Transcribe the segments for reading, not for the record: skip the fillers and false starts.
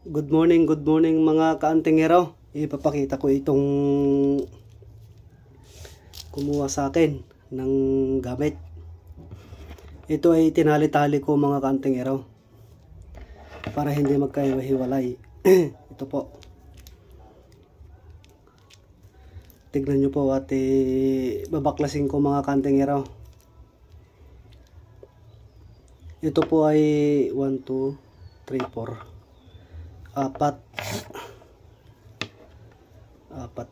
Good morning mga kaantingero. Ipapakita ko itong kumuha sa akin ng gamit. Ito ay tinali-tali ko mga kaantingero para hindi magkahiwa-hiwalay. Ito po. Tignan nyo po at babaklasin ko mga kaantingero. Ito po ay 1, 2, 3, 4. Apat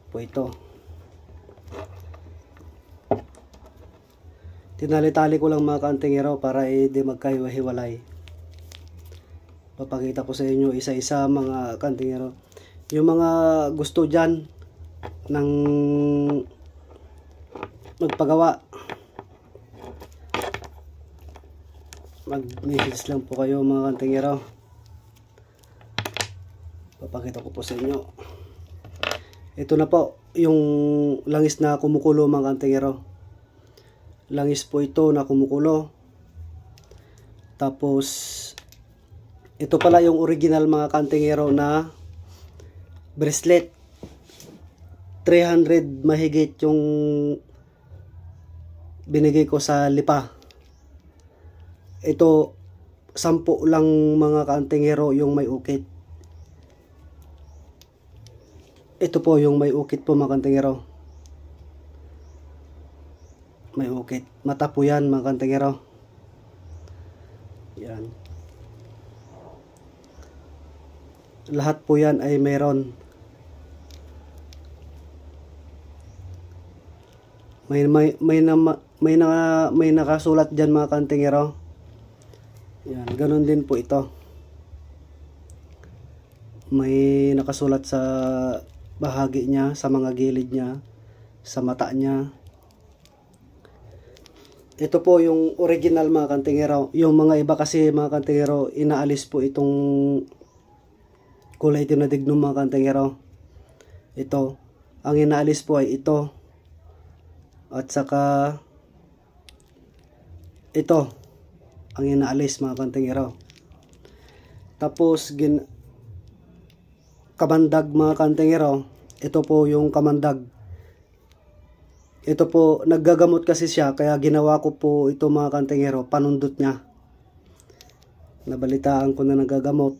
po ito. Tinali-tali ko lang mga kaantingero para hindi magkahiwa-hiwalay. Papakita ko sa inyo isa-isa mga kaantingero. Yung mga gusto dyan ng magpagawa, mag-message lang po kayo mga kaantingero. Papakita ko po sa inyo. Ito na po yung langis na kumukulo mga kaantingero. Langis po ito na kumukulo. Tapos ito pala yung original mga kaantingero na bracelet. 300 mahigit yung binigay ko sa lipa. Ito 10 lang mga kaantingero yung may ukit. Ito po yung may ukit po mga kaantingero. May ukit. Mata po yan mga kaantingero. Yan. Lahat po yan ay mayroon. May nakasulat dyan mga kaantingero. Yan. Ganun din po ito. May nakasulat sa bahagi niya, sa mga gilid niya, sa mata niya. Ito po yung original mga kaantingero. Yung mga iba kasi mga kaantingero, inaalis po itong kulay itim na dignum mga kaantingero. Ito, ang inaalis po ay ito. At saka ito, ang inaalis mga kaantingero. Tapos kamandag mga kaantingero. Ito po yung kamandag. Ito po, naggagamot kasi siya, kaya ginawa ko po ito mga kaantingero, panundot niya. Nabalitaan ko na naggagamot.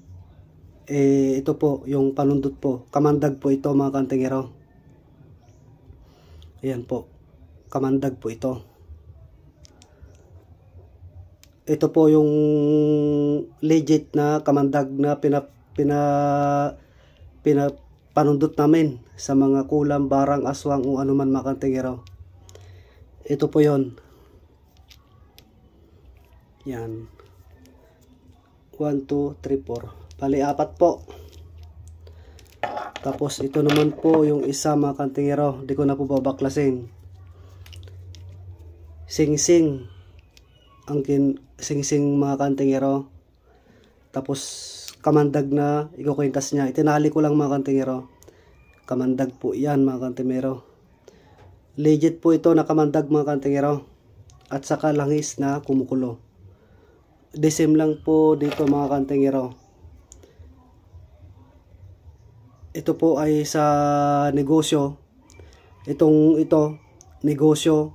Ito po, yung panundot po. Kamandag po ito mga kaantingero. Ayan po. Kamandag po ito. Ito po yung legit na kamandag na panundot namin sa mga kulam, barang, aswang o anuman mga kaantingero. Ito po yon. Yan. 1, 2, 3, 4. Bali, 4 po. Tapos ito naman po yung isa mga kaantingero. Di ko na po babaklasin. Sing-sing. Sing-sing mga kaantingero. Tapos kamandag na ikukwintas niya. Itinali ko lang mga kaantingero. Kamandag po yan mga kaantingero. Legit po ito na kamandag mga kaantingero. At saka langis na kumukulo. Desim lang po dito mga kaantingero. Ito po ay sa negosyo. Ito, negosyo,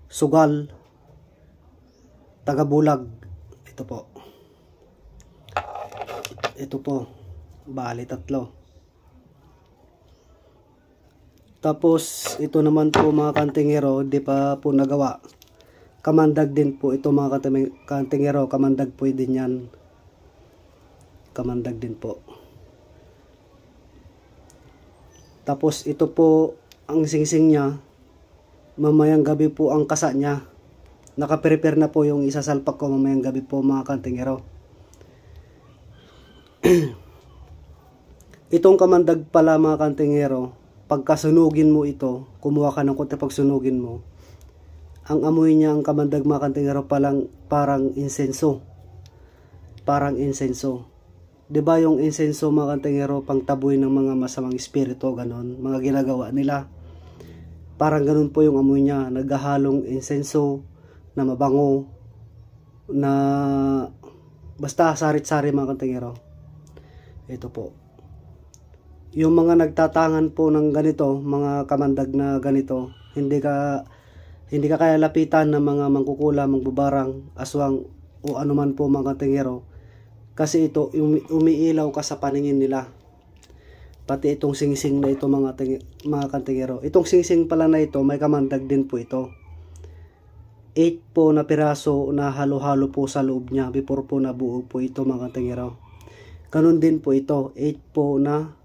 sugal, tagabulag. Ito po. Ito po. Bali 3. Tapos ito naman po mga kaantingero, di pa po nagawa. Kamandag din po ito mga kaantingero, kamandag po din yan. Kamandag din po. Tapos ito po ang singsing niya. Mamayang gabi po ang kasa niya. Nakaprepare na po yung isasalpak ko mamayang gabi po mga kaantingero. Itong kamandag pala mga kaantingero, pagkasunugin mo ito, kumuha ka ng konti pagsunugin mo, ang amoy niya, ang kamandag mga kaantingero, parang insenso. Parang insenso. Diba yung insenso mga kaantingero, pang taboy ng mga masamang espiritu, ganon, mga ginagawa nila. Parang ganon po yung amoy niya, naghahalong insenso, na mabango, na basta sarit-sari mga kaantingero. Ito po. Yung mga nagtatangan po ng ganito, mga kamandag na ganito, hindi ka kaya lapitan ng mga mangkukula, mangbubarang, aswang o anuman po mga kantingero. Kasi ito, umiilaw ka sa paningin nila. Pati itong singsing na ito mga kantingero. Itong singsing pala na ito, may kamandag din po ito. 8 po na piraso na halo-halo po sa loob niya before po nabuo po ito mga kantingero. Ganun din po ito, 8 po na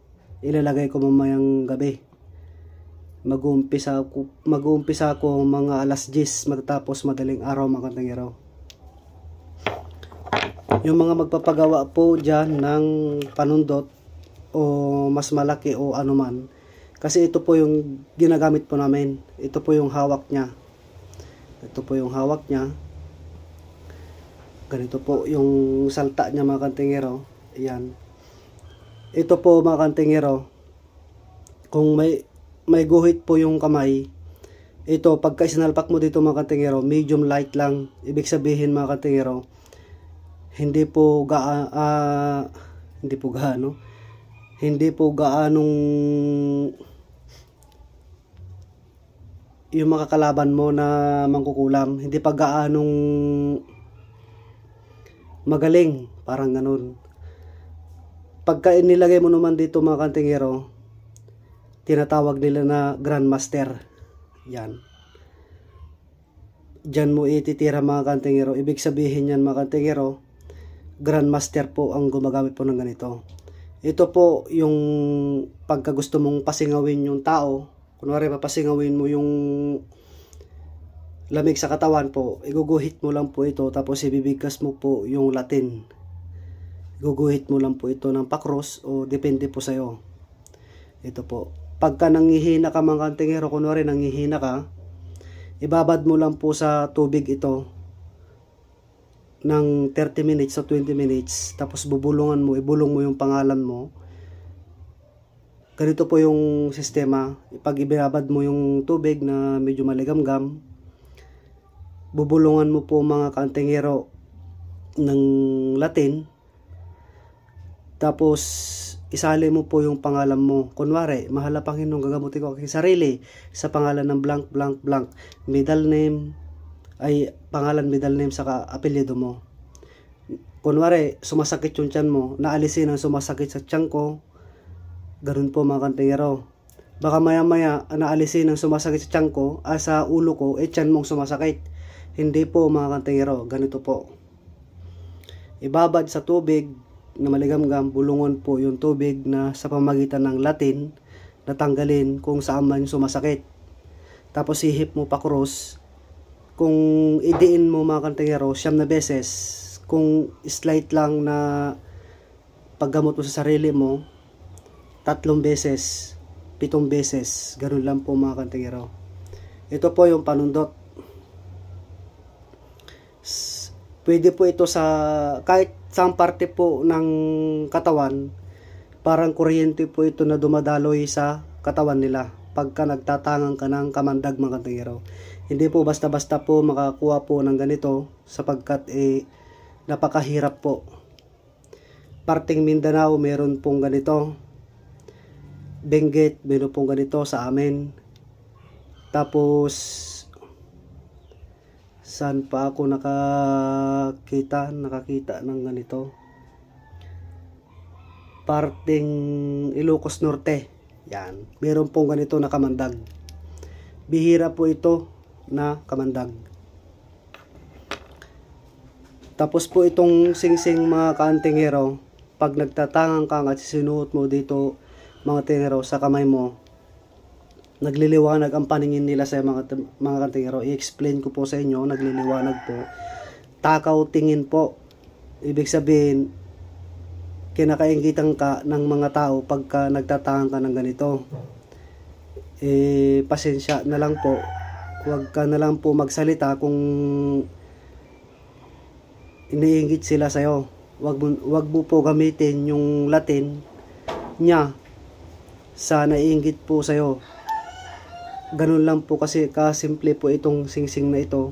ilalagay ko mamayang gabi. Mag-uumpisa ako mga alas 10 matatapos madaling araw mga kantingero. Yung mga magpapagawa po dyan ng panundot o mas malaki o anuman, kasi ito po yung ginagamit po namin. Ito po yung hawak niya. Ito po yung hawak niya. Ganito po yung salta niya mga kantingero. Ayan. Ito po mga kantingero, kung may guhit po yung kamay, ito pagka sinalpak mo dito mga kantingero, medium light lang. Ibig sabihin mga kantingero, hindi po gaanong yung makakalaban mo na mangkukulam, hindi pa gaanong magaling, parang ganun. Pagka inilagay mo naman dito mga kantingero, tinatawag nila na Grandmaster. Yan. Diyan mo ititira mga kantingero. Ibig sabihin yan mga kantingero, Grandmaster po ang gumagamit po ng ganito. Ito po yung pagka gusto mong pasingawin yung tao, kunwari papasingawin mo yung lamig sa katawan po, iguguhit mo lang po ito, tapos ibibigkas mo po yung Latin. Guguhit mo lang po ito ng pakros o depende po sa'yo. Ito po. Pagka nangihina ka mga kantingero, kunwari nangihina ka, ibabad mo lang po sa tubig ito ng 30 minutes o 20 minutes, tapos ibulong mo yung pangalan mo. Ganito po yung sistema. Pag ibabad mo yung tubig na medyo maligamgam, bubulungan mo po mga kantingero ng Latin, tapos isali mo po yung pangalan mo. Kunwari, mahal na Panginoon, gagamutin ko aking sarili sa pangalan ng blank blank blank. Middle name ay pangalan, middle name, saka apelyido mo. Kunwari, sumasakit yung tiyan mo, naalisin ang sumasakit sa tiyan ko. Ganun po mga kantingero. Baka maya maya naalisin ang sumasakit sa tiyan ko, sa ulo ko, tiyan mong sumasakit. Hindi po mga kantingero, ganito po. Ibabad sa tubig na maligamgam, bulungan po yung tubig na sa pamagitan ng Latin, natanggalin kung saan man sumasakit. Tapos ihip mo pa cross. Kung idiin mo mga kantingero 9 na beses, kung slight lang na paggamot mo sa sarili mo, 3 beses, 7 beses, ganun lang po mga kantingero. Ito po yung panundot. Pwede po ito sa kahit saang parte po ng katawan, parang kuryente po ito na dumadaloy sa katawan nila pagka nagtatangang ka ng kamandag mga kantingero. Hindi po basta-basta po makakuha po ng ganito sapagkat napakahirap po. Parting Mindanao meron pong ganito. Benguet meron pong ganito sa amin. Tapos saan pa ako nakakita ng ganito? Parting Ilocos Norte. Yan. Meron pong ganito na kamandag. Bihira po ito na kamandag. Tapos po itong singsing mga kantingero, pag nagtatangang ka at sinuot mo dito mga tingero sa kamay mo, nagliliwanag ang paningin nila sa mga kantingero. I-explain ko po sa inyo, nagliliwanag po. Takaw tingin po. Ibig sabihin, kinakaingitan ka ng mga tao pagka nagtatangang ka ng ganito. Pasensya na lang po. Huwag ka na lang po magsalita kung iniinggit sila sa'yo. Huwag mo po gamitin yung Latin niya sa naiinggit po sa'yo. Ganun lang po kasi kasimple po itong singsing na ito.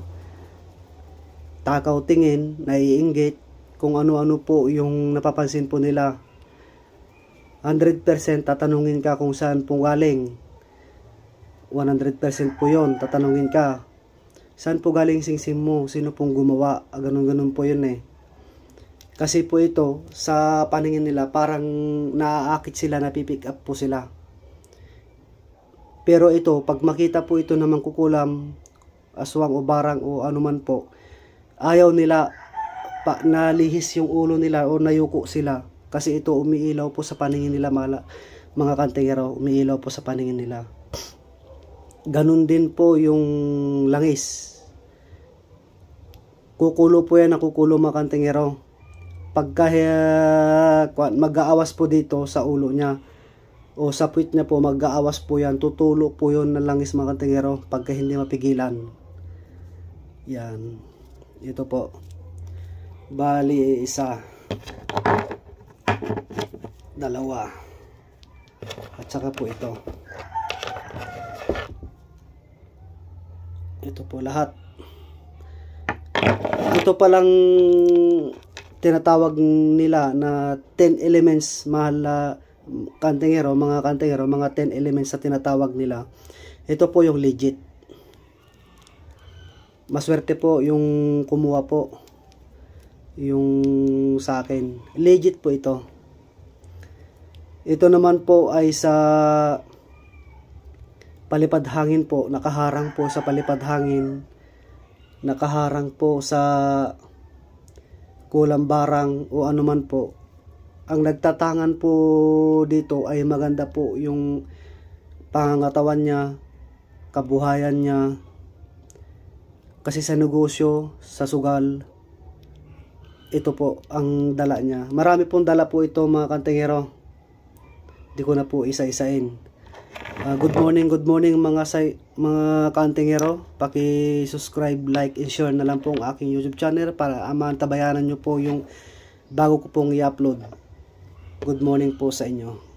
Takaw tingin, naiinggit, kung ano-ano po yung napapansin po nila. 100% tatanungin ka kung saan po galing. 100% po yun, tatanungin ka. Saan po galing singsim mo? Sino pong gumawa? Ganun po yun eh. Kasi po ito, sa paningin nila, parang naaakit sila, napipick up po sila. Pero ito, pag makita po ito na mangkukulam, aswang o barang o anuman po, ayaw nila nalihis yung ulo nila o nayuko sila. Kasi ito umiilaw po sa paningin nila, mga kantingero, umiilaw po sa paningin nila. Ganun din po yung langis. Kukulo po yan, nakukulo mga kantingero. Pagka mag-aawas po dito sa ulo niya o sa puwit niya po, mag-aawas po yan, tutulo po yun ng langis mga kantingero pagka hindi mapigilan. Yan. Ito po. Bali, isa. Dalawa. At saka po ito. Ito po lahat. Ito palang tinatawag nila na 10 elements, mga kantingero, mga 10 elements na tinatawag nila. Ito po yung legit. Maswerte po yung kumuha po. Yung sa akin. Legit po ito. Ito naman po ay sa palipad hangin po, nakaharang po sa palipad hangin, nakaharang po sa kulang barang o anuman po. Ang nagtatangan po dito ay maganda po yung pangangatawan niya, kabuhayan niya, kasi sa negosyo, sa sugal, ito po ang dala niya. Marami pong dala po ito mga kantingero. Di ko na po isa-isain. Good morning mga kantingero. Paki-subscribe, like, and share na lang po ang aking YouTube channel para mantabayanan nyo po yung bago ko pong i-upload. Good morning po sa inyo.